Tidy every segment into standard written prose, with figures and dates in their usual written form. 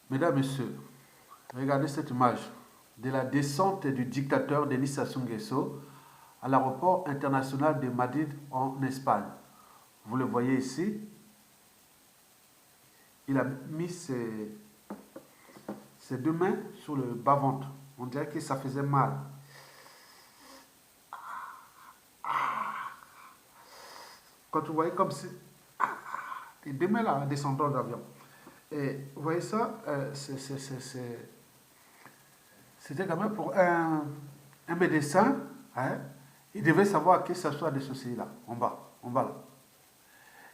Mesdames, Messieurs, regardez cette image de la descente du dictateur Denis Sassou Nguesso à l'aéroport international de Madrid en Espagne. Vous le voyez ici, il a mis ses deux mains sur le bas-ventre. On dirait que ça faisait mal. Quand vous voyez comme si... Les deux mains là, descendant d'avion. Et vous voyez ça, c'était quand même pour un médecin, hein, il devait savoir que ça soit dissocié là, en bas là.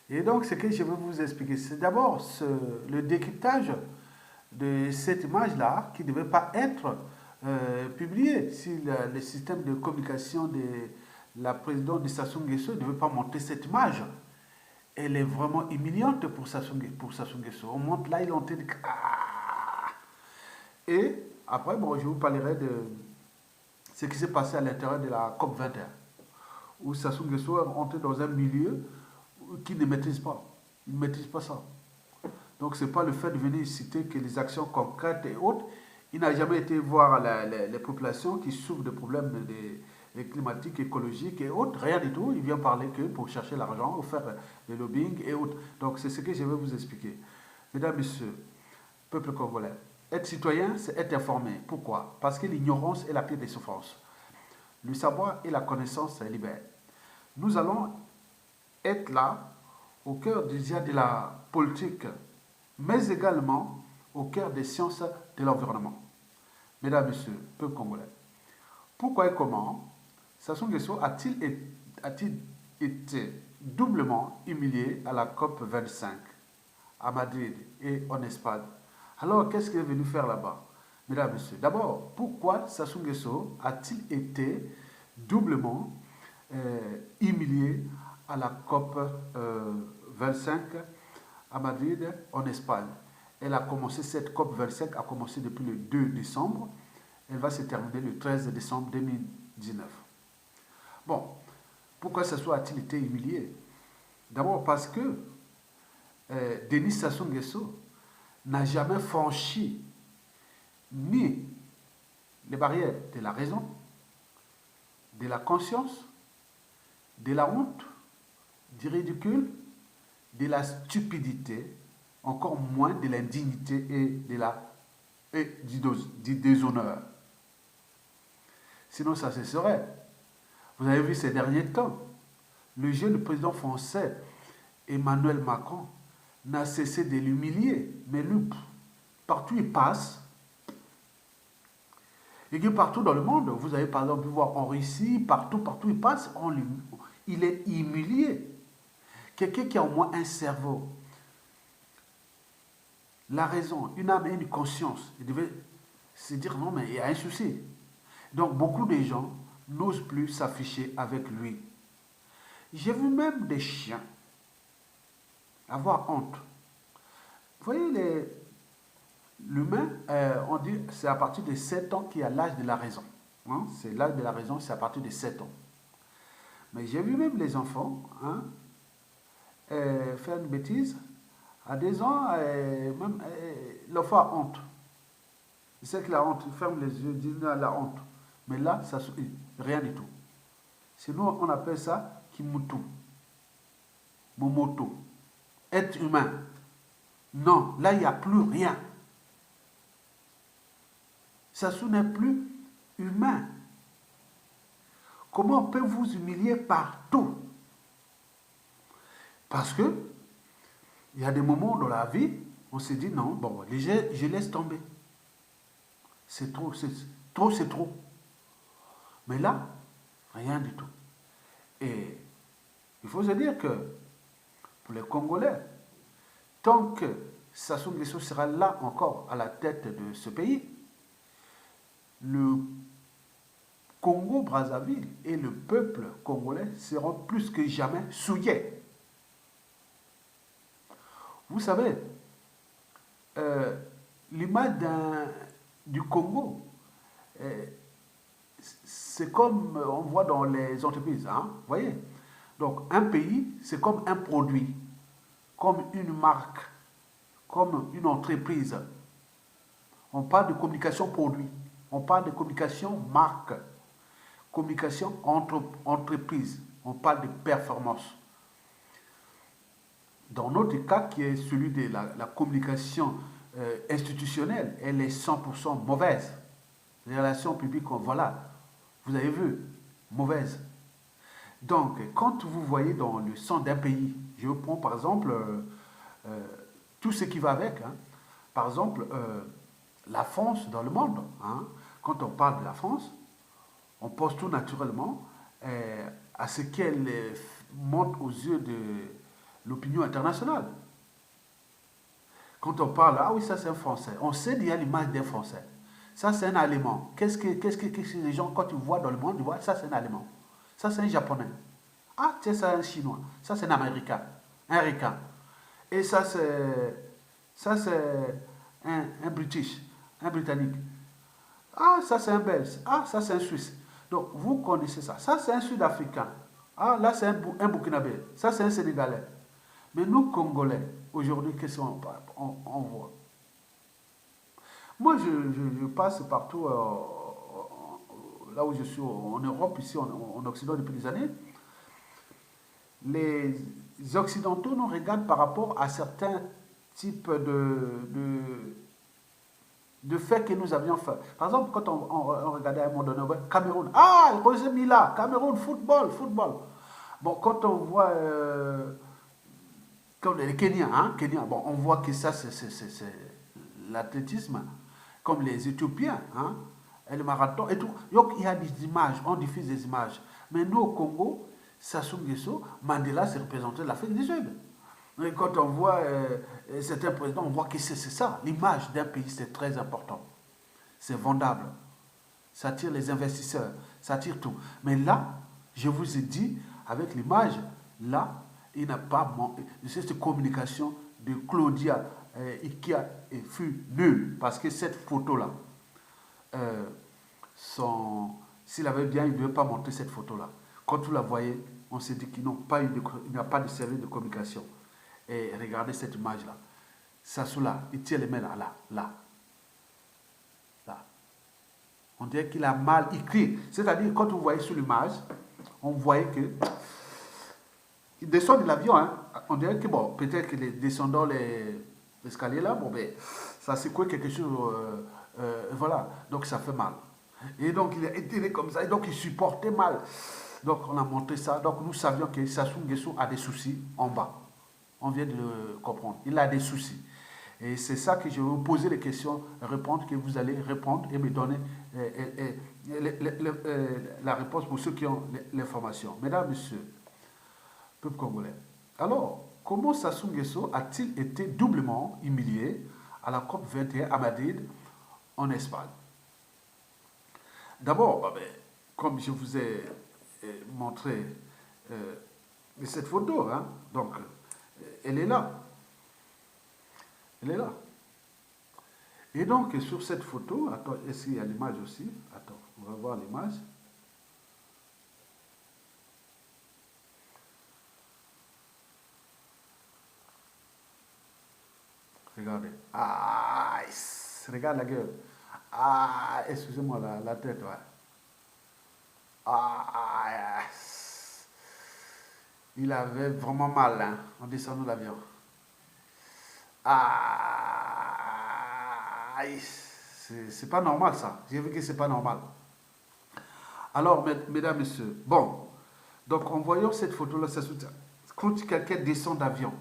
Et donc, ce que je vais vous expliquer, c'est d'abord le décryptage de cette image-là qui ne devait pas être publié si le système de communication de la présidente de Sassou Nguesso ne devait pas montrer cette image. Elle est vraiment humiliante pour Sassou Nguesso. On monte là, il est en train de... Et après, bon, je vous parlerai de ce qui s'est passé à l'intérieur de la COP 21, où Sassou Nguesso est entré dans un milieu qu'il ne maîtrise pas. Il ne maîtrise pas ça. Donc, ce n'est pas le fait de venir citer que les actions concrètes et autres. Il n'a jamais été voir les populations qui souffrent de problèmes climatiques, écologiques et autres. Rien du tout. Il vient parler que pour chercher l'argent, ou faire le lobbying et autres. Donc, c'est ce que je vais vous expliquer. Mesdames, Messieurs, peuple congolais, être citoyen, c'est être informé. Pourquoi? Parce que l'ignorance est la pire des souffrances. Le savoir et la connaissance libèrent. Nous allons être là, au cœur déjà de la politique, mais également au cœur des sciences de l'environnement. Mesdames, Messieurs, peuple congolais, pourquoi et comment Sassou Nguesso a-t-il été doublement humilié à la COP 25 à Madrid et en Espagne? Alors, qu'est-ce qu'il est venu faire là-bas? Mesdames, Messieurs, d'abord, pourquoi Sassou Nguesso a-t-il été doublement humilié à la COP 25 à Madrid, en Espagne? Cette COP 25 a commencé depuis le 2 décembre. Elle va se terminer le 13 décembre 2019. Bon, pourquoi Sassou a-t-il été humilié? D'abord parce que Denis Sassou Nguesso n'a jamais franchi ni les barrières de la raison, de la conscience, de la honte, du ridicule, de la stupidité, encore moins de l'indignité et du déshonneur. Sinon, ça se serait. Vous avez vu ces derniers temps, le jeune président français, Emmanuel Macron, n'a cessé de l'humilier. Mais lui, partout il passe, et que partout dans le monde, vous avez par exemple pu voir en Russie, partout il passe, il est humilié. Quelqu'un qui a au moins un cerveau, la raison, une âme et une conscience, il devait se dire non, mais il y a un souci. Donc beaucoup de gens n'osent plus s'afficher avec lui. J'ai vu même des chiens avoir honte. Vous voyez, l'humain, on dit c'est à partir de 7 ans qu'il y a l'âge de la raison. Hein? C'est l'âge de la raison, c'est à partir de 7 ans. Mais j'ai vu même les enfants faire une bêtise. À 2 ans, même l'enfant a honte. Il sait qu'il a honte, il ferme les yeux, il dit il a honte. Mais là, ça rien du tout. Sinon, on appelle ça Kimutu, Momoto, être humain. Non, là, il n'y a plus rien. Sassou n'est plus humain. Comment on peut vous humilier partout? Parce que il y a des moments dans la vie, on se dit non, bon, je laisse tomber. C'est trop, c'est trop. Mais là, rien du tout. Et il faut se dire que pour les Congolais, tant que Sassou Nguesso sera là encore à la tête de ce pays, le Congo-Brazzaville et le peuple congolais seront plus que jamais souillés. Vous savez, l'image du Congo, c'est comme on voit dans les entreprises. Hein, vous voyez? Donc, un pays, c'est comme un produit, comme une marque, comme une entreprise. On parle de communication produit. On parle de communication marque. Communication entreprise. On parle de performance. Dans notre cas, qui est celui de la communication institutionnelle, elle est 100% mauvaise. Les relations publiques, voilà, vous avez vu, mauvaise. Donc, quand vous voyez dans le sang d'un pays, je prends par exemple tout ce qui va avec, hein. Par exemple, la France dans le monde, hein. Quand on parle de la France, on pense tout naturellement à ce qu'elle montre aux yeux de l'opinion internationale. Quand on parle, ah oui, ça c'est un Français, on sait qu'il y a l'image d'un Français. Ça c'est un Allemand. Qu'est-ce que les gens, quand ils voient dans le monde, ils voient, ça c'est un Allemand. Ça c'est un Japonais. Ah, tiens, c'est un Chinois. Ça c'est un Américain. Un Ricain. Et ça c'est un British, un Britannique. Ah, ça c'est un Belge. Ah, ça c'est un Suisse. Donc vous connaissez ça. Ça c'est un Sud-Africain. Ah, là c'est un Burkinabé. Ça c'est un Sénégalais. Mais nous, Congolais, aujourd'hui, qu'est-ce qu'on voit? Moi, je passe partout, là où je suis, en Europe, ici, en Occident, depuis des années. Les Occidentaux nous regardent par rapport à certains types de faits que nous avions fait. Par exemple, quand on regardait à un moment donné, Cameroun, ah, Roger Mila, Cameroun, football, football. Bon, quand on voit comme les Kenyans, hein, Kenya, bon, on voit que ça, c'est l'athlétisme, comme les Éthiopiens, hein, et le marathon et tout. Donc, il y a des images, on diffuse des images. Mais nous, au Congo, Sassou Nguesso, Mandela s'est représenté de l'Afrique du Sud. Et quand on voit certains présidents, on voit que c'est ça. L'image d'un pays, c'est très important. C'est vendable. Ça attire les investisseurs, ça attire tout. Mais là, je vous ai dit, avec l'image, là, il n'a pas cette communication de Claudia Ikia fut nulle. Parce que cette photo-là, s'il avait bien, il ne devait pas montrer cette photo-là. Quand vous la voyez, on s'est dit qu'il n'y a pas de service de communication. Et regardez cette image-là. Sassou là, il tient les mains là, là. On dirait qu'il a mal écrit. C'est-à-dire, quand vous voyez sur l'image, on voyait que il descend de l'avion, hein. On dirait que, bon, peut-être que les descendant l'escalier là, bon, ben, ça secouait quelque chose, voilà. Donc, ça fait mal. Et donc, il est étiré comme ça, et donc, il supportait mal. Donc, on a montré ça. Donc, nous savions que Sassou Nguesso a des soucis en bas. On vient de le comprendre. Il a des soucis. Et c'est ça que je vais vous poser les questions, répondre, que vous allez répondre et me donner la réponse pour ceux qui ont l'information. Mesdames, Messieurs, peuple congolais. Alors, comment Sassou Nguesso a-t-il été doublement humilié à la COP 21 à Madrid, en Espagne? D'abord, comme je vous ai montré cette photo, hein, donc, elle est là. Elle est là. Et donc, sur cette photo, attends, est-ce qu'il y a l'image aussi? Attends, on va voir l'image. Regardez. Ah, regarde la gueule. Ah, excusez-moi, la tête, ouais. Ah, il avait vraiment mal, hein, en descendant de l'avion. Ah, c'est pas normal ça. J'ai vu que c'est pas normal. Alors, mesdames, messieurs, bon, donc en voyant cette photo-là, ça soutient. Quand quelqu'un descend d'avion,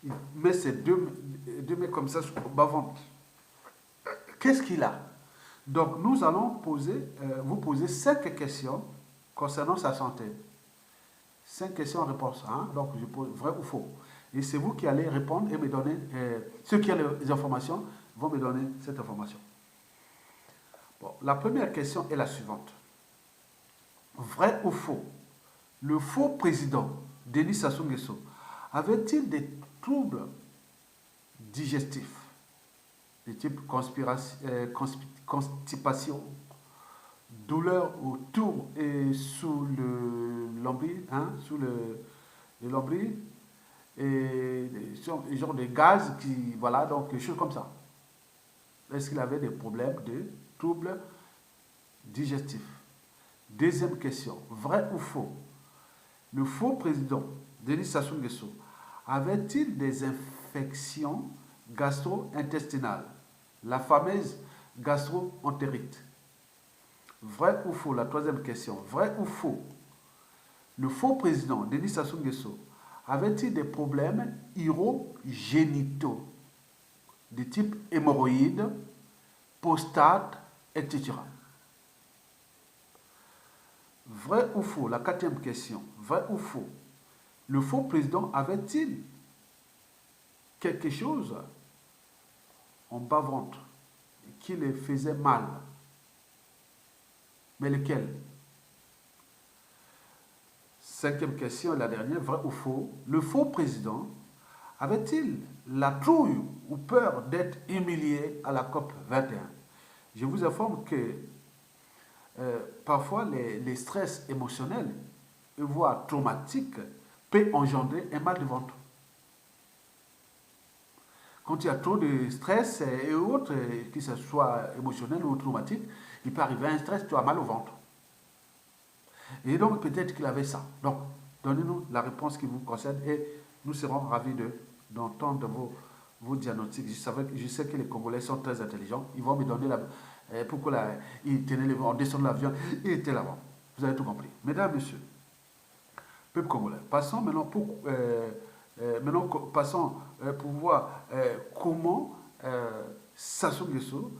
il met ses deux mains comme ça au bas-ventre. Qu'est-ce qu'il a? Donc, nous allons vous poser 5 questions concernant sa santé. 5 questions en réponse. Hein? Donc, je pose vrai ou faux. Et c'est vous qui allez répondre et me donner, ceux qui ont les informations vont me donner cette information. Bon, la première question est la suivante. Vrai ou faux? Le faux président, Denis Sassou Nguesso, avait-il des troubles digestifs, de type constipation, douleur autour et sous le nombril, hein, sous le nombril, et genre de gaz qui, voilà, donc des choses comme ça. Est-ce qu'il avait des problèmes de troubles digestifs? Deuxième question, vrai ou faux? Le faux président, Denis Sassou Nguesso, avait-il des infections gastro-intestinales? La fameuse gastro-entérite. Vrai ou faux? La troisième question, vrai ou faux? Le faux président, Denis Sassou Nguesso, avait-il des problèmes urogénitaux de type hémorroïdes, prostate, etc. Vrai ou faux? La quatrième question. Vrai ou faux? Le faux président avait-il quelque chose en bas-ventre qui le faisait mal? Mais lequel? Cinquième question et la dernière. Vrai ou faux? Le faux président avait-il la trouille ou peur d'être humilié à la COP 21? Je vous informe que parfois les stress émotionnels, voire traumatiques, peuvent engendrer un mal de ventre. Quand il y a trop de stress et autres, que ce soit émotionnel ou traumatique, il peut arriver un stress, tu as mal au ventre. Et donc peut-être qu'il avait ça. Donc, donnez-nous la réponse qui vous concerne et nous serons ravis d'entendre vos diagnostics. Je sais que les Congolais sont très intelligents. Ils vont me donner pourquoi ils tenaient on descend de l'avion, ils étaient là-bas. Vous avez tout compris. Mesdames, Messieurs, peuple congolais, passons maintenant pour voir comment Sassou Nguesso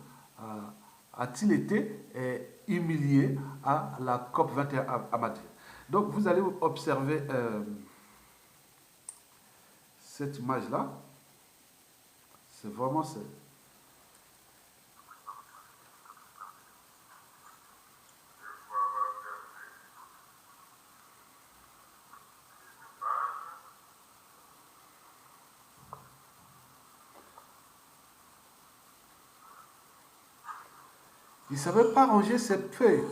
a-t-il été humilié à la COP 21 à Madrid. Donc vous allez observer cette image-là. C'est vraiment... Il ne savait pas ranger ses feuilles.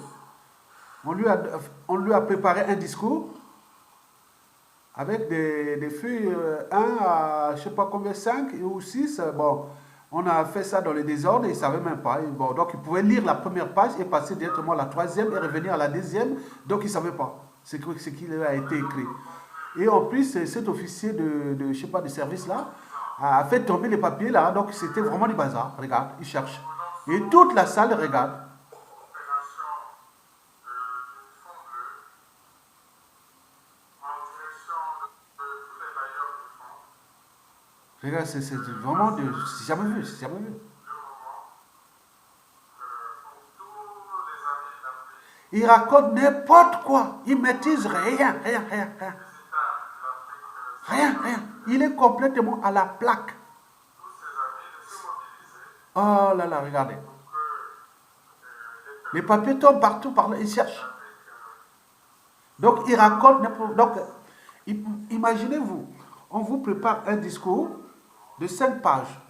On lui a préparé un discours avec des feuilles 1 à je ne sais pas combien, 5 ou 6. Bon, on a fait ça dans le désordre et il ne savait même pas. Bon, donc il pouvait lire la première page et passer directement à la troisième et revenir à la deuxième. Donc il ne savait pas ce qui a été écrit. Et en plus, cet officier je sais pas, de service là a fait tomber les papiers là. Donc c'était vraiment du bazar. Regarde, il cherche. Et toute la salle regarde. Regarde, c'est vraiment c'est jamais vu, c'est jamais vu. Il raconte n'importe quoi. Il maîtrise rien, rien, rien, rien. Rien, rien. Il est complètement à la plaque. Oh là là, regardez. Les papiers tombent partout par là, il cherche. Donc, il raconte n'importe quoi. Donc, imaginez-vous, on vous prépare un discours de 5 pages.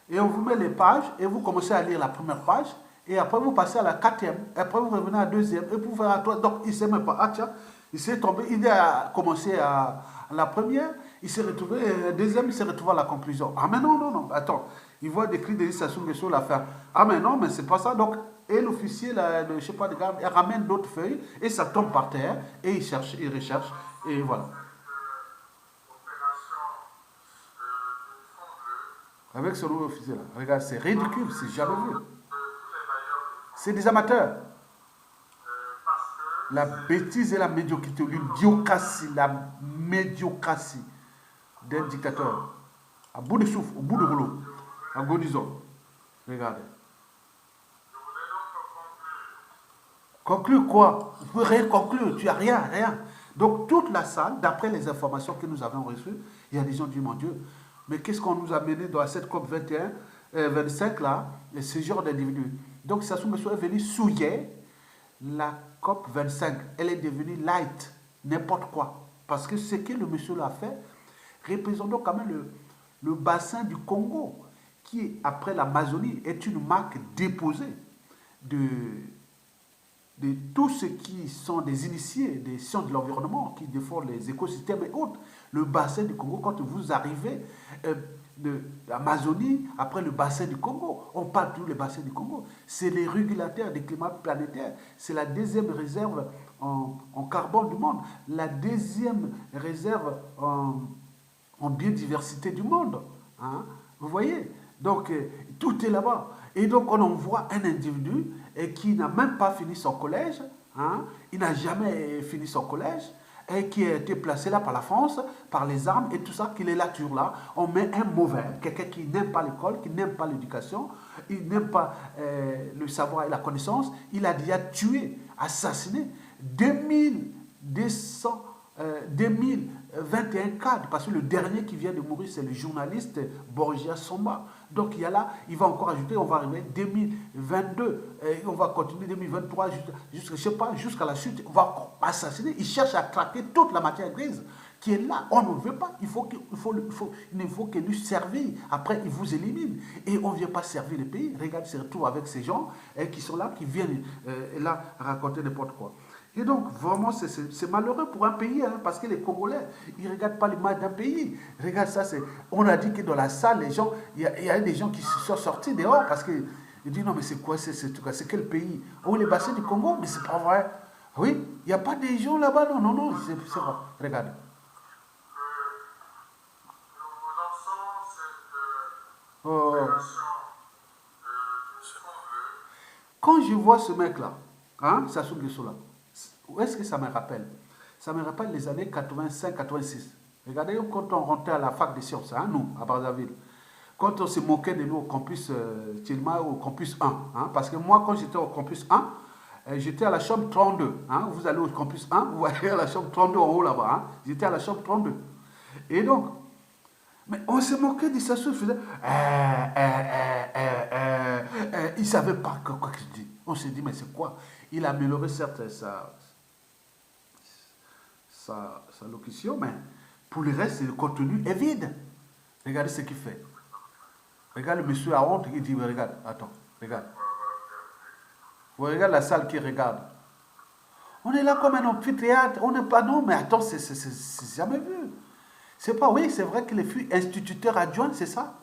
Et on vous met les pages et vous commencez à lire la première page. Et après, vous passez à la quatrième. Et après, vous revenez à la deuxième. Et vous faire à toi. Donc, il ne sait même pas. Ah, tiens, il s'est tombé. Il a commencé à la première. Il s'est retrouvé. La deuxième, il s'est retrouvé à la conclusion. Ah, mais non, non, non. Attends. Il voit des cris de Sassou Nguesso la fin. Ah, mais non, mais c'est pas ça. Donc, et l'officier, je ne sais pas, de garde, il ramène d'autres feuilles. Et ça tombe par terre. Et il cherche, il recherche. Et voilà. Avec ce nouveau officier là. Regarde, c'est ridicule. C'est jamais vu. C'est des amateurs. La bêtise et la médiocrité, l'idiocratie, la médiocratie d'un dictateur. À bout de souffle, au bout de rouleau, agonisant. Regardez. Conclure quoi? Vous ne pouvez rien conclure, tu n'as rien, rien. Donc toute la salle, d'après les informations que nous avons reçues, il y a des gens qui disent, mon Dieu, mais qu'est-ce qu'on nous a mené dans cette COP 21, 25 là, ce genre d'individus. Donc Sassou Nguesso est venu souiller la COP 25. Elle est devenue light, n'importe quoi. Parce que ce que le monsieur l'a fait représente quand même le bassin du Congo, qui, après l'Amazonie, est une marque déposée de tous ceux qui sont des initiés des sciences de l'environnement, qui défendent les écosystèmes et autres. Le bassin du Congo, quand vous arrivez, de l'Amazonie, après le bassin du Congo. On parle tout le bassin du Congo. C'est les régulateurs des climats planétaires. C'est la deuxième réserve en carbone du monde. La deuxième réserve en biodiversité du monde. Hein. Vous voyez? Donc, tout est là-bas. Et donc, on envoie un individu qui n'a même pas fini son collège. Hein. Il n'a jamais fini son collège. Et qui a été placé là par la France, par les armes et tout ça, qu'il est là, toujours là. On met un mauvais, quelqu'un qui n'aime pas l'école, qui n'aime pas l'éducation, il n'aime pas le savoir et la connaissance. Il a déjà tué, assassiné 2021 cadres, parce que le dernier qui vient de mourir, c'est le journaliste Borgia Somba. Donc il y a là, il va encore ajouter, on va arriver 2022, et on va continuer 2023, jusqu'à la suite, on va assassiner. Il cherche à traquer toute la matière grise qui est là. On ne veut pas, il ne faut que lui servir. Après, il vous élimine. Et on ne vient pas servir le pays. Regarde, il se retrouve avec ces gens qui sont là, qui viennent là raconter n'importe quoi. Et donc, vraiment, c'est malheureux pour un pays, hein, parce que les Congolais, ils ne regardent pas l'image d'un pays. Regarde ça, on a dit que dans la salle, les gens, il y a des gens qui se sont sortis dehors parce qu'ils disent, non, mais c'est quoi, c'est quel pays? Oh, les bassins du Congo, mais c'est pas vrai. Oui, il n'y a pas des gens là-bas, non, c'est vrai. Regarde. Oh. Quand je vois ce mec-là, hein, Sassou Nguesso là, où est-ce que ça me rappelle? Ça me rappelle les années 85-86. Regardez quand on rentrait à la fac des sciences, hein, nous, à Brazzaville. Quand on se moquait de nous au campus Tilma ou au campus 1. Hein, parce que moi, quand j'étais au campus 1, j'étais à la chambre 32. Hein, vous allez au campus 1, vous voyez à la chambre 32 en haut là-bas. Hein, j'étais à la chambre 32. Et donc, mais on se moquait de Sassou, il faisait il ne savait pas quoi qu'il dit. On s'est dit, mais c'est quoi? Il a amélioré certes sa locution, mais pour le reste, le contenu est vide. Regardez ce qu'il fait. Regarde le monsieur à honte, il dit, mais regarde, attends, regarde. Vous regardez la salle qui regarde. On est là comme un amphithéâtre, on n'est pas, non, mais attends, c'est jamais vu. C'est pas, oui, c'est vrai qu'il fut instituteur adjoint, c'est ça?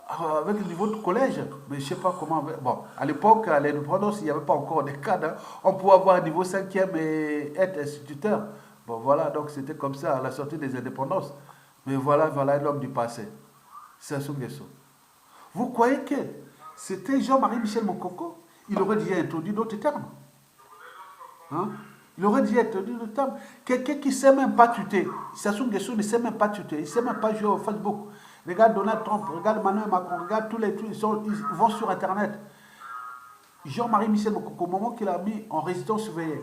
Avec le niveau de collège, mais je ne sais pas comment. Bon, à l'époque, à l'indépendance, il n'y avait pas encore de cadres. Hein. On pouvait avoir un niveau 5e et être instituteur. Bon, voilà, donc c'était comme ça à la sortie des indépendances. Mais voilà l'homme du passé. C'est Sassou Nguesso. Vous croyez que c'était Jean-Marie Michel Mokoko? Il aurait déjà introduit d'autres termes. Hein? Il aurait dit introduit d'autres termes. Quelqu'un qui ne sait même pas tuter. Sassou Nguesso ne sait même pas tuter. Il ne sait même pas jouer au Facebook. Regarde Donald Trump, regarde Emmanuel Macron, regarde tous les trucs, ils vont sur Internet. Jean-Marie Michel Mokoko, au moment qu'il a mis en résidence surveillée,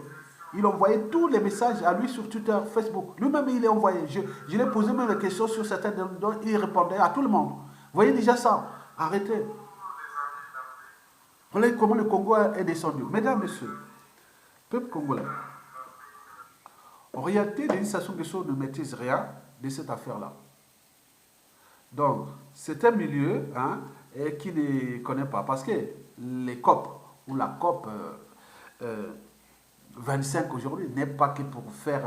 il envoyait tous les messages à lui sur Twitter, Facebook. Lui-même, il les envoyait. Je lui ai posé même des questions sur certaines dont il répondait à tout le monde. Vous voyez déjà ça? Arrêtez. Voilà comment le Congo est descendu. Mesdames, Messieurs, peuple congolais, en réalité, Denis Sassou Nguesso ne maîtrise rien de cette affaire-là. Donc, c'est un milieu hein, qui ne connaît pas. Parce que les COP, ou la COP 25 aujourd'hui, n'est pas que pour faire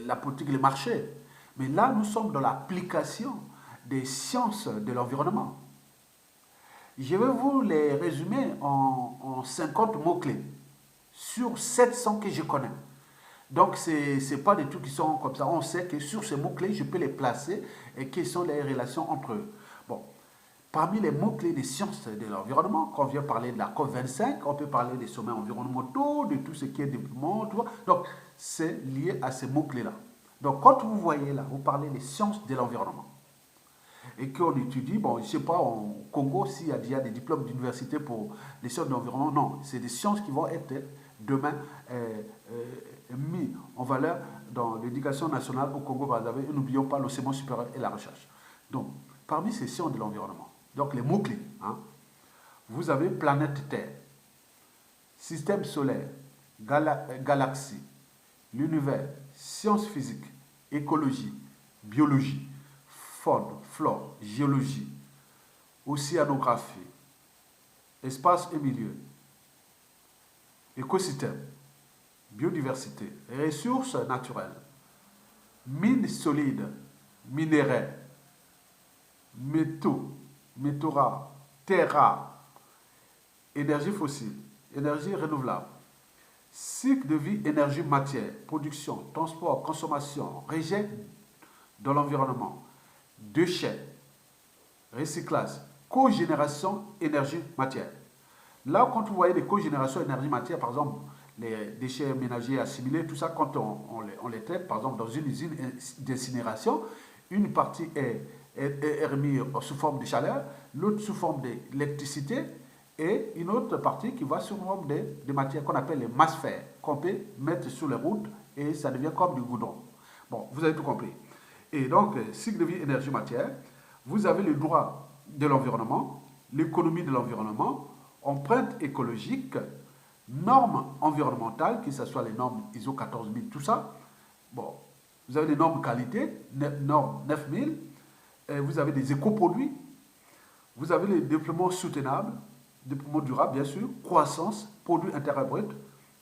la politique, le marché. Mais là, nous sommes dans l'application des sciences de l'environnement. Je vais vous les résumer en 50 mots-clés sur 700 que je connais. Donc, ce n'est pas des trucs qui sont comme ça. On sait que sur ces mots-clés, je peux les placer et quelles sont les relations entre eux. Bon, parmi les mots-clés des sciences de l'environnement, quand on vient parler de la COP25, on peut parler des sommets environnementaux, de tout ce qui est développement, tout ça. Donc, c'est lié à ces mots-clés-là. Donc, quand vous voyez là, vous parlez des sciences de l'environnement. Et qu'on étudie, bon, je ne sais pas, au Congo, s'il y a déjà des diplômes d'université pour les sciences de l'environnement, non, c'est des sciences qui vont être demain mis en valeur dans l'éducation nationale au Congo-Brazzaville. Et n'oublions pas l'enseignement supérieur et la recherche. Donc, parmi ces sciences de l'environnement, donc les mots-clés, hein, vous avez planète Terre, système solaire, galaxie, l'univers, sciences physiques, écologie, biologie, faune, flore, géologie, océanographie, espace et milieu, écosystème, biodiversité, ressources naturelles, mines solides, minerais, métaux rares, terres rares, énergie fossile, énergie renouvelable, cycle de vie, énergie, matière, production, transport, consommation, rejet dans l'environnement, déchets, recyclage, cogénération, énergie, matière. Là, quand vous voyez les cogénérations, énergie, matière, par exemple, les déchets ménagers assimilés, tout ça, quand on les traite, par exemple, dans une usine d'incinération, une partie est remise sous forme de chaleur, l'autre sous forme d'électricité, et une autre partie qui va sous forme de matière qu'on appelle les masses fer, qu'on peut mettre sur les routes et ça devient comme du goudron. Bon, vous avez tout compris. Et donc, cycle de vie, énergie, matière, vous avez le droit de l'environnement, l'économie de l'environnement, empreinte écologique, normes environnementales, que ce soit les normes ISO 14000, tout ça. Bon, vous avez les normes qualité, normes 9000, vous avez des éco-produits, vous avez le développement soutenable, développement durable, bien sûr, croissance, produit intérieur brut,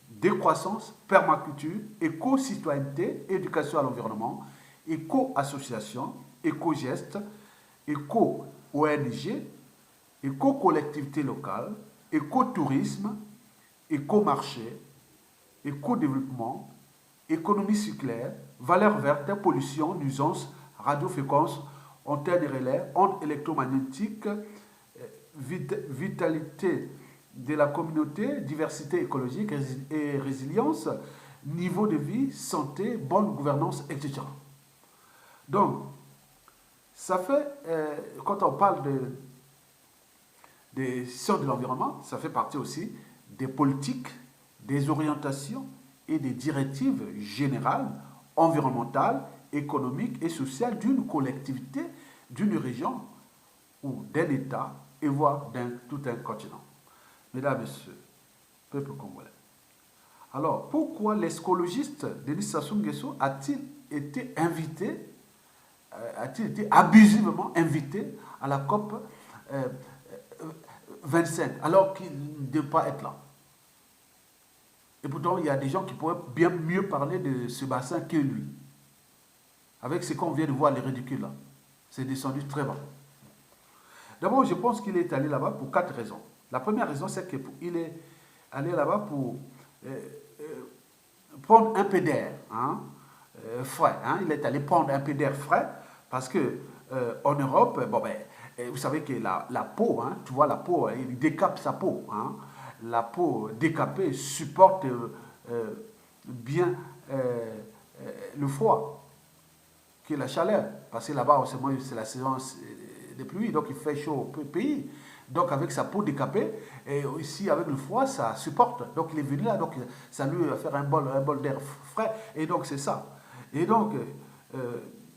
décroissance, permaculture, éco-citoyenneté, éducation à l'environnement, éco-association, éco-geste, éco-ONG, éco-collectivité locale, éco-tourisme, éco-marché, éco-développement, économie circulaire, valeurs vertes, pollution, nuisance, radiofréquence, antenne et relais, ondes électromagnétiques, vitalité de la communauté, diversité écologique et résilience, niveau de vie, santé, bonne gouvernance, etc. Donc, ça fait, quand on parle des sciences de l'environnement, ça fait partie aussi des politiques, des orientations et des directives générales, environnementales, économiques et sociales d'une collectivité, d'une région ou d'un État et voire d'un tout un continent. Mesdames et messieurs, peuple congolais. Alors, pourquoi l'escologiste Denis Sassou Nguesso a-t-il été invité, a-t-il été abusivement invité à la COP 25, alors qu'il ne devait pas être là? Et pourtant, il y a des gens qui pourraient bien mieux parler de ce bassin que lui. Avec ce qu'on vient de voir, les ridicules là. C'est descendu très bas. D'abord, je pense qu'il est allé là-bas pour 4 raisons. La première raison, c'est qu'il est allé là-bas pour prendre un peu d'air frais. Il est allé prendre un peu d'air frais parce que en Europe, bon, ben, vous savez que la peau, tu vois, la peau, il décape sa peau. La peau décapée supporte bien le froid que la chaleur. Parce que là-bas, c'est la saison des pluies, donc il fait chaud au pays. Donc avec sa peau décapée, et ici avec le froid, ça supporte. Donc il est venu là, donc ça lui a fait un bol d'air frais. Et donc c'est ça. Et donc,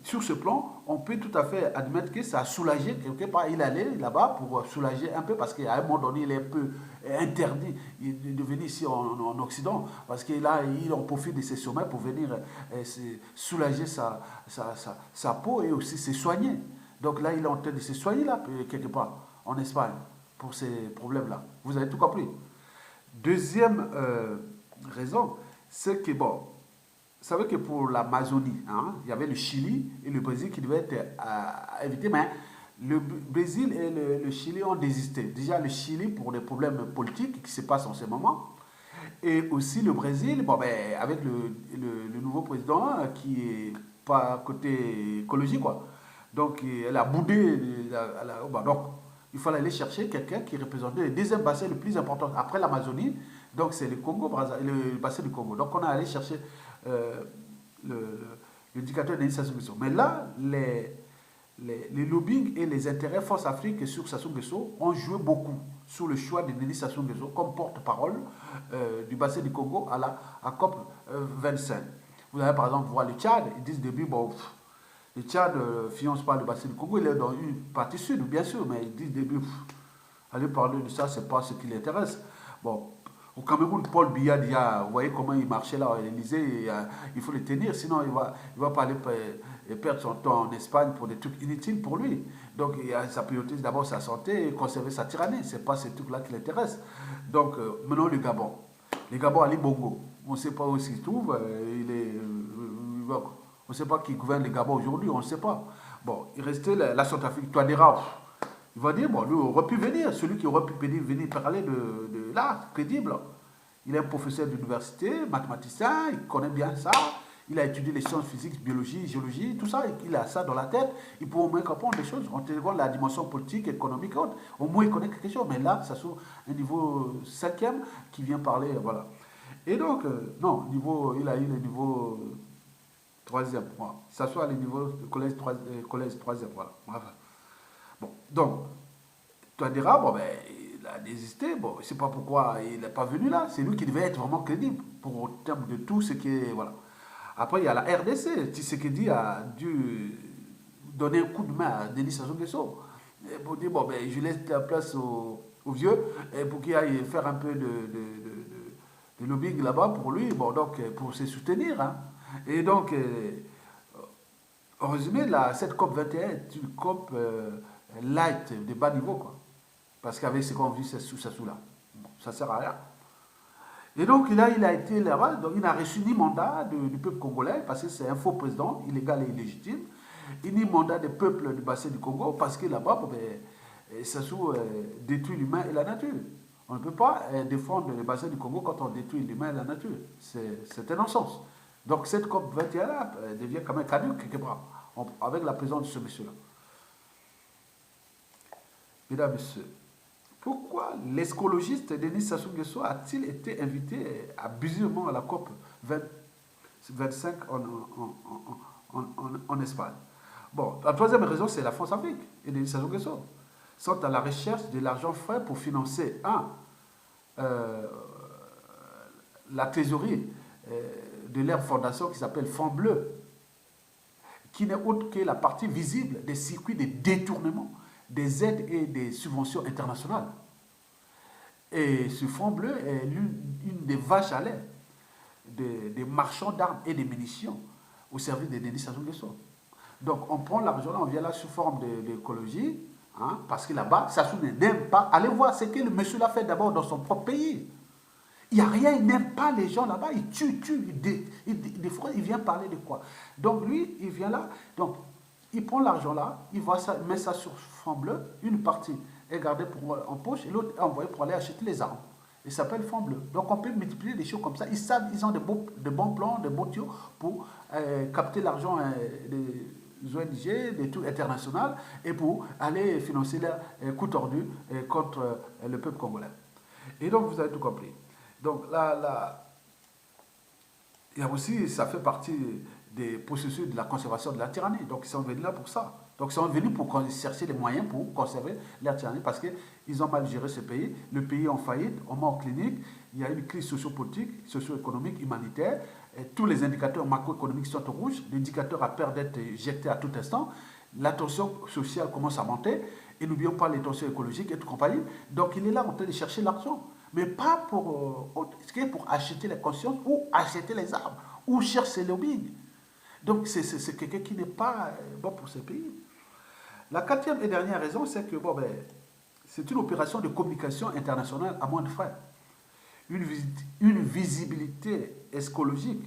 sur ce plan, on peut tout à fait admettre que ça a soulagé, quelque part, il allait là-bas pour soulager un peu, parce qu'à un moment donné, il est un peu interdit de venir ici en Occident, parce que là, il en profite de ses sommets pour venir soulager sa peau et aussi se soigner. Donc là, il est en train de se soigner là, quelque part, en Espagne, pour ces problèmes-là. Vous avez tout compris. Deuxième raison, c'est que, bon, vous savez que pour l'Amazonie, il y avait le Chili et le Brésil qui devaient être invités, mais le Brésil et le Chili ont désisté. Déjà, le Chili pour des problèmes politiques qui se passent en ce moment, et aussi le Brésil, bon, ben, avec le nouveau président qui est pas côté écologie, quoi. Donc, elle a boudé. Donc, il fallait aller chercher quelqu'un qui représentait le deuxième bassin le plus important après l'Amazonie. Donc, c'est le Congo, le bassin du Congo. Donc, on a allé chercher l'indicateur de Sassou Nguesso. Mais là, les lobbying et les intérêts Force Afrique sur Sassou Nguesso ont joué beaucoup sur le choix de Denis Sassou Nguesso comme porte-parole du bassin du Congo à COP 25. Vous allez par exemple voir le Tchad, ils disent au début, bon, le Tchad ne finance pas le bassin du Congo, il est dans une partie sud, bien sûr, mais ils disent au début, aller parler de ça, c'est pas ce qui l'intéresse. Bon, au Cameroun, Paul Biya, vous voyez comment il marchait là à l'Élysée, il faut le tenir, sinon il va pas aller perdre son temps en Espagne pour des trucs inutiles pour lui. Donc il a sa priorité d'abord sa santé et conserver sa tyrannie, c'est pas ces trucs-là qui l'intéressent. Donc maintenant le Gabon. Le Gabon, Ali Bongo, on ne sait pas où il se trouve, on ne sait pas qui gouverne le Gabon aujourd'hui, on ne sait pas. Bon, il restait la Centrafrique. Touadéra, il va dire, bon, lui aurait pu venir, celui qui aurait pu venir parler de l'art, crédible. Il est un professeur d'université, mathématicien, il connaît bien ça. Il a étudié les sciences physiques, biologie, géologie, tout ça. Il a ça dans la tête. Il peut au moins comprendre des choses. On te voit la dimension politique, économique, autre. Au moins, il connaît quelque chose. Mais là, ça sur un niveau cinquième qui vient parler, voilà. Et donc, non, il a eu le niveau troisième. Voilà. Ça soit le niveau de collège troisième, voilà. Enfin, bon, donc, Touadéra, bon, ben, il a désisté. Bon, je ne sais pas pourquoi il n'est pas venu là. C'est lui qui devait être vraiment crédible pour en termes de tout ce qui est, voilà. Après, il y a la RDC. Tshisekedi a dû donner un coup de main à Denis Sassou Nguesso pour dire, bon, ben, je laisse la place aux vieux et pour qu'il aille faire un peu de lobbying là-bas pour lui, bon, donc, pour se soutenir. Hein. Et donc, en résumé, cette COP 21 est une COP light, de bas niveau, quoi. Parce qu'avec ce qu'on vit sous là, bon, ça sert à rien. Et donc là, il a été là-bas, donc il n'a reçu ni mandat du peuple congolais, parce que c'est un faux président, illégal et illégitime, et ni mandat des peuples du bassin du Congo, parce que là-bas, bon, ben, Sassou détruit l'humain et la nature. On ne peut pas défendre le bassin du Congo quand on détruit l'humain et la nature. C'est un non-sens. Donc cette COP 21 là devient quand même caduque quelque part, avec la présence de ce monsieur-là. Mesdames et messieurs, pourquoi l'écologiste Denis Sassou Nguesso a-t-il été invité abusivement à la COP 25 en Espagne? Bon, la troisième raison, c'est la France-Afrique et Denis Sassou Nguesso sont à la recherche de l'argent frais pour financer, la trésorerie de leur fondation qui s'appelle Fonds Bleu, qui n'est autre que la partie visible des circuits de détournement des aides et des subventions internationales. Et ce Fonds Bleu est une des vaches à lait des marchands d'armes et de munitions au service de Denis Sassou Nguesso. Donc on prend l'argent là, on vient là sous forme d'écologie, hein, parce que là-bas, Sassou n'aime pas. Allez voir ce que le monsieur l'a fait d'abord dans son propre pays. Il n'y a rien, il n'aime pas les gens là-bas, il tue, des fois il vient parler de quoi. Donc lui, il vient là, donc il prend l'argent là, il met ça sur fond bleu, une partie est gardée en poche et l'autre est envoyée pour aller acheter les armes. Il s'appelle fond bleu. Donc on peut multiplier des choses comme ça. Ils savent, ils ont de bons plans, de bons tuyaux pour capter l'argent des ONG, des trucs internationaux, et pour aller financer leurs coups tordus contre le peuple congolais. Et donc vous avez tout compris. Donc là, il y a aussi, ça fait partie des processus de la conservation de la tyrannie. Donc ils sont venus là pour ça. Donc ils sont venus pour chercher les moyens pour conserver la tyrannie parce qu'ils ont mal géré ce pays. Le pays est en faillite, on met en clinique, il y a une crise sociopolitique, socio-économique, humanitaire. Et tous les indicateurs macroéconomiques sont au rouge. L'indicateur a peur d'être jeté à tout instant. La tension sociale commence à monter. Et n'oublions pas les tensions écologiques et tout compagnie. Donc il est là en train de chercher l'argent. Mais pas pour acheter les consciences ou acheter les armes ou chercher le lobbying. Donc c'est quelqu'un qui n'est pas bon pour ce pays. La quatrième et dernière raison, c'est que c'est une opération de communication internationale à moins de frais. Une visibilité écologique.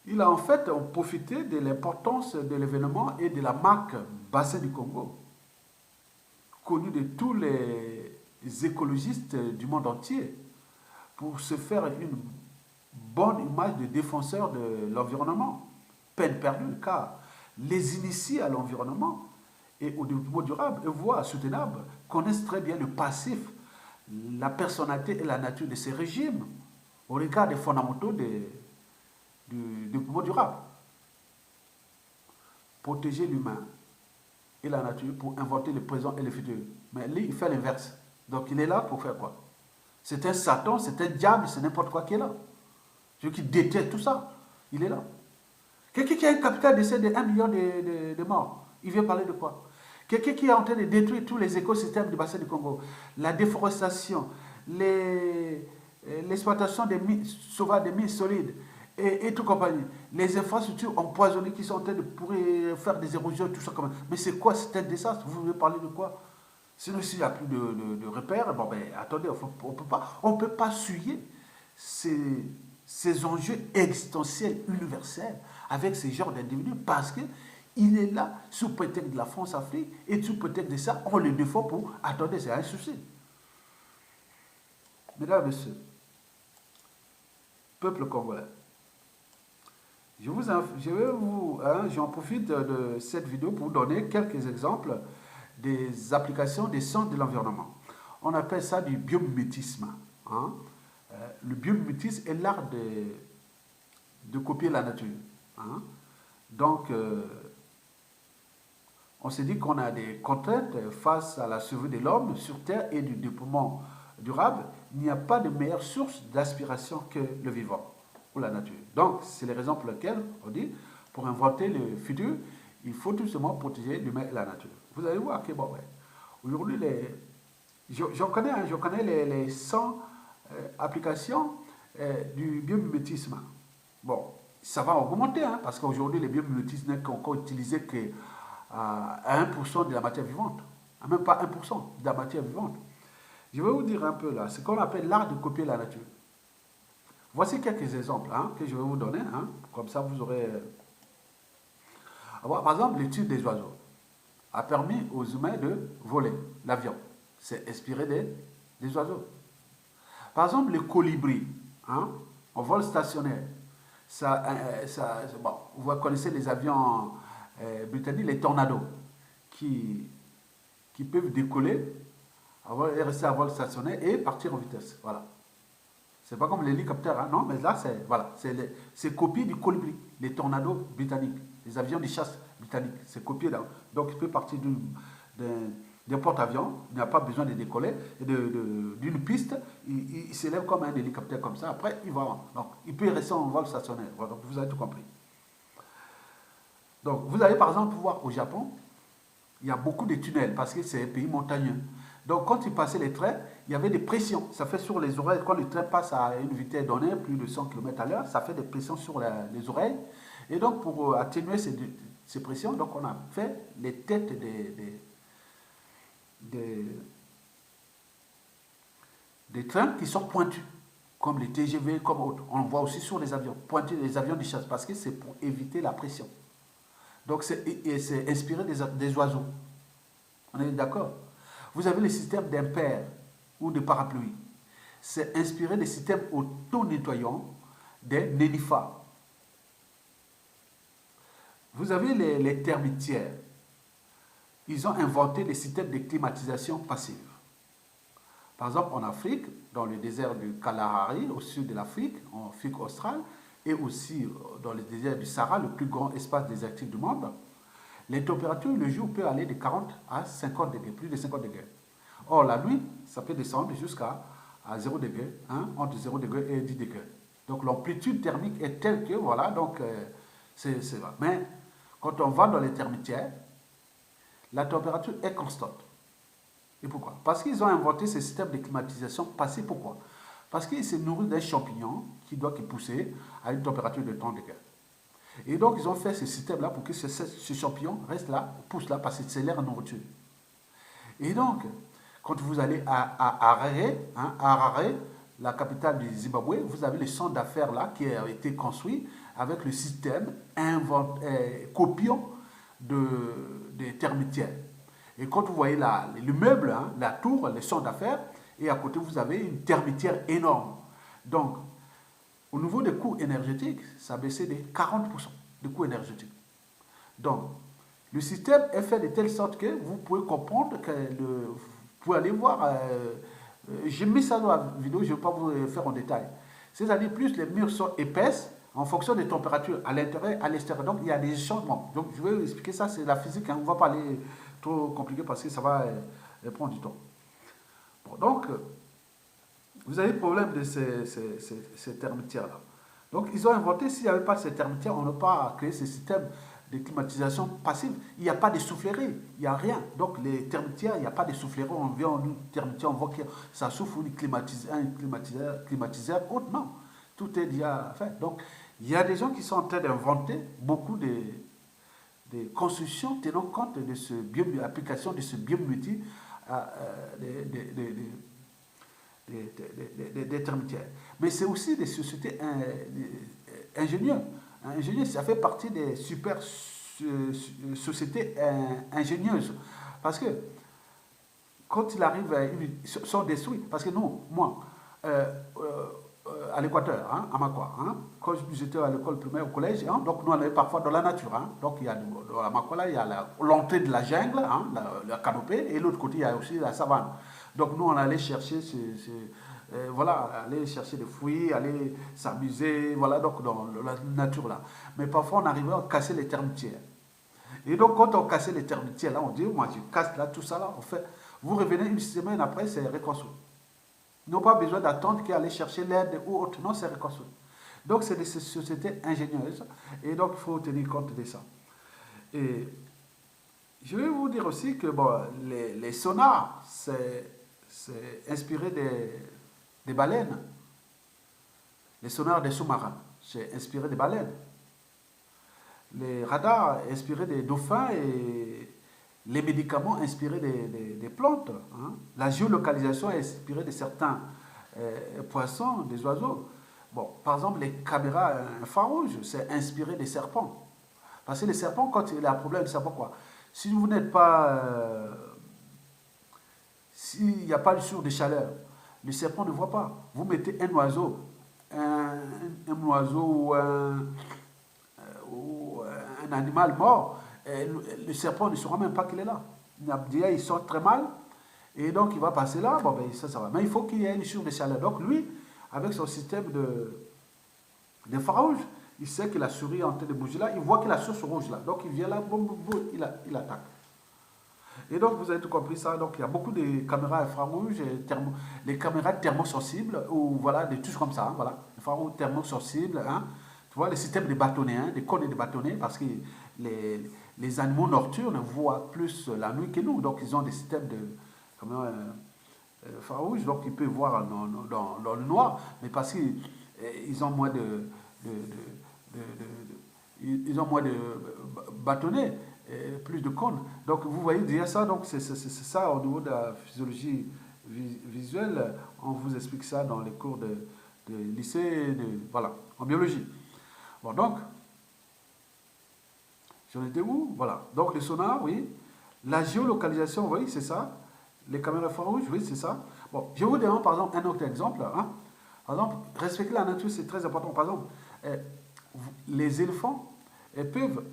Il a en fait profité de l'importance de l'événement et de la marque Bassin du Congo, connue de tous les écologistes du monde entier, pour se faire une bonne image de défenseur de l'environnement. Peine perdue, car les initiés à l'environnement et au développement durable et voire soutenable connaissent très bien le passif, la personnalité et la nature de ces régimes au regard des fondamentaux du développement durable. Protéger l'humain et la nature pour inventer le présent et le futur. Mais lui, il fait l'inverse. Donc il est là pour faire quoi? C'est un Satan, c'est un diable, c'est n'importe quoi qui est là. Celui qui déteste tout ça, il est là. Quelqu'un qui a un capital d'essai de 1 million de morts, il vient parler de quoi? Quelqu'un qui est en train de détruire tous les écosystèmes du bassin du Congo, la déforestation, l'exploitation des mines sauvages, des mines solides, et tout compagnie. Les infrastructures empoisonnées qui sont en train de pourrir, faire des érosions, tout ça comme ça. Mais c'est quoi? C'est un désastre. Vous voulez parler de quoi? Sinon, s'il n'y a plus de repères, attendez, on ne peut pas suyer ces enjeux existentiels universels avec ces genres d'individus parce que Il est là sous prétexte de la France-Afrique et sous prétexte de ça, on le défend pour... Attendez, c'est un souci. Mesdames et messieurs, peuple congolais, j'en profite de cette vidéo pour vous donner quelques exemples des applications des sciences de l'environnement. On appelle ça du biomimétisme. Hein. Le biomimétisme est l'art de copier la nature. Hein. Donc, on s'est dit qu'on a des contraintes face à la survie de l'homme sur Terre et du développement durable. Il n'y a pas de meilleure source d'aspiration que le vivant ou la nature. Donc, c'est les raisons pour lesquelles on dit, pour inventer le futur, il faut tout simplement protéger l'humain et la nature. Vous allez voir que, bon, ouais, aujourd'hui, je connais les 100 applications du biomimétisme. Bon, ça va augmenter, hein, parce qu'aujourd'hui, le biomimétisme n'est encore utilisé que à 1% de la matière vivante, même pas 1% de la matière vivante. Je vais vous dire un peu là, ce qu'on appelle l'art de copier la nature. Voici quelques exemples hein, que je vais vous donner, hein, comme ça vous aurez... Par exemple, l'étude des oiseaux a permis aux humains de voler l'avion. C'est inspiré des oiseaux. Par exemple, le colibri, hein, en vol stationnaire, bon, vous connaissez les avions britanniques, les tornados, qui peuvent décoller, rester à vol stationnaire et partir en vitesse. Voilà. C'est pas comme l'hélicoptère, hein, non, mais là, c'est copié du colibri, les tornados britanniques, les avions de chasse britanniques, c'est copié là. Donc, il peut partir d'un porte-avions, il n'y a pas besoin de décoller, d'une piste, il s'élève comme un hélicoptère comme ça, après, il va. Donc, il peut rester en vol stationnaire. Voilà, donc, vous avez tout compris. Donc, vous allez par exemple voir au Japon, il y a beaucoup de tunnels parce que c'est un pays montagneux. Donc, quand ils passaient les trains, il y avait des pressions. Ça fait sur les oreilles, quand le train passe à une vitesse donnée, plus de 100 km à l'heure, ça fait des pressions sur les oreilles. Et donc, pour atténuer ces pressions, donc on a fait les têtes des trains qui sont pointus, comme les TGV, comme autres. On le voit aussi sur les avions, pointus, les avions de chasse, parce que c'est pour éviter la pression. Donc, c'est inspiré des oiseaux. On est d'accord? Vous avez le système d'impair ou de parapluie. C'est inspiré des systèmes auto-nettoyants des nénuphars. Vous avez les termitières. Ils ont inventé des systèmes de climatisation passive. Par exemple, en Afrique, dans le désert du Kalahari, au sud de l'Afrique, en Afrique australe, et aussi dans le désert du Sahara, le plus grand espace désertique du monde, les températures le jour peuvent aller de 40 à 50 degrés, plus de 50 degrés. Or, la nuit, ça peut descendre jusqu'à 0 degré, hein, entre 0 degré et 10 degrés. Donc, l'amplitude thermique est telle que, voilà, donc, c'est vrai. Mais, quand on va dans les termitières, la température est constante. Et pourquoi? Parce qu'ils ont inventé ce système de climatisation passé. Pourquoi? Parce qu'ils se nourrissent d'un champignon qui doit pousser à une température de 30 degrés. Et donc, ils ont fait ce système-là pour que ce champignon reste là, pousse là, parce que c'est l'air nourriture. Et donc, quand vous allez à Harare, la capitale du Zimbabwe, vous avez le centre d'affaires là qui a été construit avec le système copiant des termitières. Et quand vous voyez le meuble, hein, la tour, le centre d'affaires, et à côté vous avez une termitière énorme. Donc, au niveau des coûts énergétiques, ça a baissé de 40% de coûts énergétiques. Donc, le système est fait de telle sorte que vous pouvez comprendre que vous pouvez aller voir. J'ai mis ça dans la vidéo, je ne vais pas vous faire en détail. C'est-à-dire, plus les murs sont épaisses, en fonction des températures à l'intérieur et à l'extérieur. Donc, il y a des changements. Donc, je vais vous expliquer ça, c'est la physique. Hein. On ne va pas aller trop compliqué parce que ça va prendre du temps. Bon, donc, vous avez le problème de ces termitières-là. Donc, ils ont inventé, s'il n'y avait pas ces termitières, on n'a pas créé ce système de climatisation passive. Il n'y a pas de soufflerie, il n'y a rien. Donc, les termitières, il n'y a pas de soufflerie. On vient en une termitière, on voit que ça souffle un climatiseur autre. Non, tout est déjà fait. Donc, il y a des gens qui sont en train d'inventer beaucoup de constructions tenant compte de l'application de ce biomulti des termitières. Mais c'est aussi des sociétés ingénieurs. Ingénieurs, ça fait partie des super société ingénieuse. Parce que quand il arrive, ils sont détruits. Parce que nous, moi, euh, à l'Équateur, hein, à Makwa, hein, quand j'étais à l'école primaire, au collège, hein, donc nous on est parfois dans la nature. Hein, donc il y a à Makwa, là, il y a l'entrée de la jungle, hein, la canopée, et l'autre côté, il y a aussi la savane. Donc nous on allait chercher voilà, aller chercher des fruits, aller s'amuser, voilà, donc dans la nature là. Mais parfois on arrivait à casser les termitières. Et donc, quand on cassait les termitières, là, on dit, moi, je casse là, tout ça, là, on fait. Vous revenez une semaine après, c'est reconstruit. Ils n'ont pas besoin d'attendre qu'il allait chercher l'aide ou autre. Non, c'est reconstruit. Donc, c'est des sociétés ingénieuses. Et donc, il faut tenir compte de ça. Et je vais vous dire aussi que bon, les sonars, c'est inspiré des baleines. Les sonars des sous-marins, c'est inspiré des baleines. Les radars inspirés des dauphins et les médicaments inspirés des plantes. Hein. La géolocalisation est inspirée de certains poissons, des oiseaux. Bon, par exemple, les caméras infrarouges, c'est inspiré des serpents. Parce que les serpents, quand il y a un problème, c'est pourquoi. Si vous n'êtes pas... s'il n'y a pas de source de chaleur, le serpent ne voit pas. Vous mettez un oiseau, un oiseau ou un animal mort, le serpent ne saura même pas qu'il est là. Déjà, il sort très mal, et donc il va passer là, bon ben ça va. Mais il faut qu'il y ait une source de chaleur. Donc lui, avec son système d'infrarouge, il sait que la souris est en train de bouger là, il voit que la source rouge là. Donc il vient là, boum, boum, boum, il attaque. Et donc vous avez tout compris ça. Donc il y a beaucoup de caméras infrarouges, les caméras thermosensibles, ou voilà, des trucs comme ça, hein, voilà. Infrarouges thermosensibles, hein. Tu vois, le système des bâtonnets, hein, des cônes et des bâtonnets, parce que les animaux nocturnes voient plus la nuit que nous. Donc ils ont des systèmes de comment, infrarouges, donc ils peuvent voir dans le noir, mais parce qu'ils ont moins ils ont moins de bâtonnets, plus de cônes. Donc vous voyez déjà ça, donc c'est ça au niveau de la physiologie visuelle. On vous explique ça dans les cours de lycée, voilà, en biologie. Bon, donc, j'en étais où? Voilà. Donc, les sonars, oui. La géolocalisation, oui, c'est ça. Les caméras infrarouges, oui, c'est ça. Bon, je vous donne par exemple un autre exemple. Hein. Par exemple, respecter la nature, c'est très important. Par exemple, les éléphants peuvent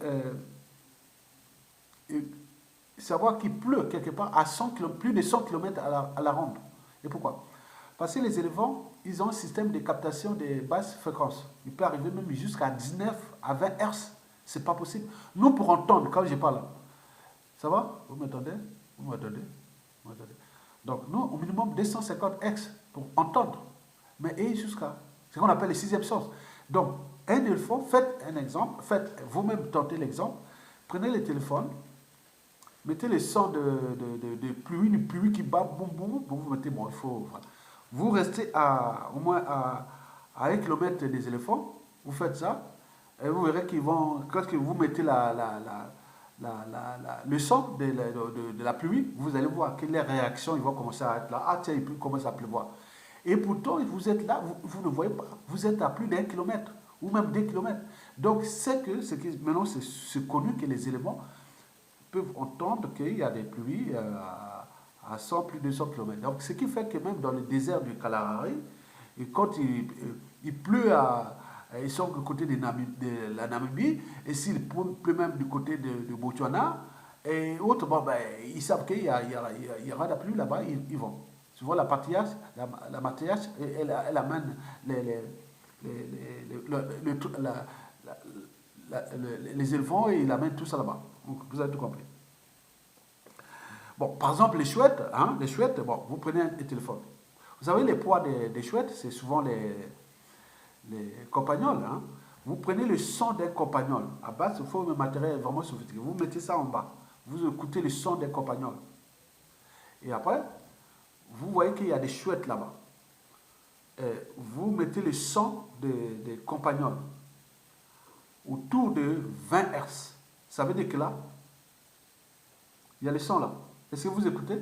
savoir qu'il pleut quelque part à 100 km, plus de 100 km à la ronde. Et pourquoi? Parce que les éléphants, ils ont un système de captation des basses fréquences. Il peut arriver même jusqu'à 19 à 20 Hz. C'est pas possible. Nous, pour entendre, quand je parle, ça va? Vous m'entendez? Vous m'entendez? Donc, nous, au minimum 250 Hz pour entendre. Mais et jusqu'à ce qu'on appelle le sixième sens. Donc, un éléphant, faites un exemple, faites vous-même tentez l'exemple, prenez le téléphone, mettez le son de pluie, une pluie qui bat, boum, boum, boum, vous mettez, bon, il faut, voilà. Vous restez au moins à 1 km des éléphants, vous faites ça, et vous verrez qu'ils vont, quand vous mettez le son de la pluie, vous allez voir que les réactions, ils vont commencer à être là. Ah tiens, il commence à pleuvoir. Et pourtant, vous êtes là, vous ne voyez pas, vous êtes à plus d'1 kilomètre, ou même 2 kilomètres. Donc, maintenant, c'est connu que les éléments peuvent entendre qu'il y a des pluies à 100, plus de 100 km. Donc, ce qui fait que même dans le désert du Kalahari, et quand il pleut ils sont du côté de la Namibie, et s'il pleut même du côté de Botswana, et autres, bon, ben, ils savent qu'il y aura la pluie là-bas, ils vont. Tu vois, la matriarche, elle amène les éléphants et il amène tout ça là-bas. Donc, vous avez tout compris. Bon, par exemple, les chouettes, bon, vous prenez un téléphone. Vous savez, les poids des chouettes, c'est souvent les compagnols. Hein. Vous prenez le son d'un compagnol. À base, il faut un matériel vraiment sophistiqué. Vous mettez ça en bas. Vous écoutez le son d'un compagnol. Et après, vous voyez qu'il y a des chouettes là-bas. Vous mettez le son des compagnols autour de 20 Hz. Ça veut dire que là, il y a le son là. Est-ce que vous écoutez?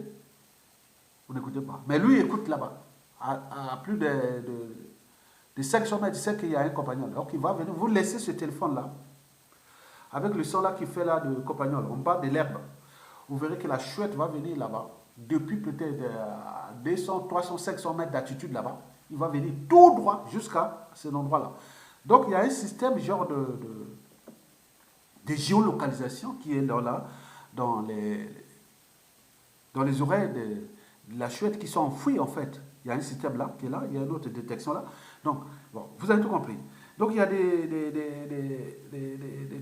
Vous n'écoutez pas. Mais lui, il écoute là-bas. À plus de 500 mètres, il sait qu'il y a un compagnon. Donc, il va venir, vous laissez ce téléphone là. avec le son là qui fait là de Copagnol, on parle de l'herbe. Vous verrez que la chouette va venir là-bas, depuis peut-être 200, 300, 500 mètres d'altitude là-bas. Il va venir tout droit jusqu'à cet endroit-là. Donc il y a un système genre de géolocalisation qui est là, dans les oreilles de la chouette qui sont enfouies en fait. Il y a un système là qui est là, il y a une autre détection là. Donc, bon, vous avez tout compris. Donc il y a des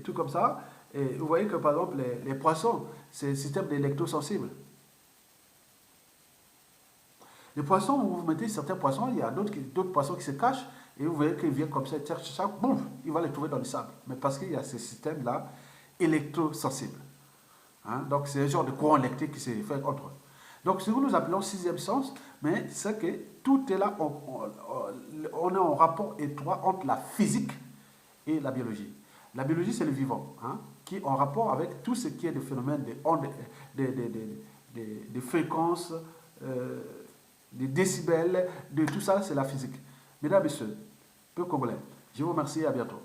trucs comme ça. Et vous voyez que par exemple les poissons, c'est un système d'électrosensible. Les poissons, vous mettez certains poissons, il y a d'autres poissons qui se cachent, et vous voyez qu'ils viennent comme ça, boum, il va les trouver dans le sable. Mais parce qu'il y a ce système-là électrosensible. Hein? Donc c'est un genre de courant électrique qui se fait entre eux. Donc ce que nous appelons sixième sens, mais c'est que tout est là, on est en rapport étroit entre la physique et la biologie. La biologie, c'est le vivant, hein, qui est en rapport avec tout ce qui est des phénomènes, des fréquences, des décibels, de tout ça, c'est la physique. Mesdames et messieurs, peu congolais, je vous remercie et à bientôt.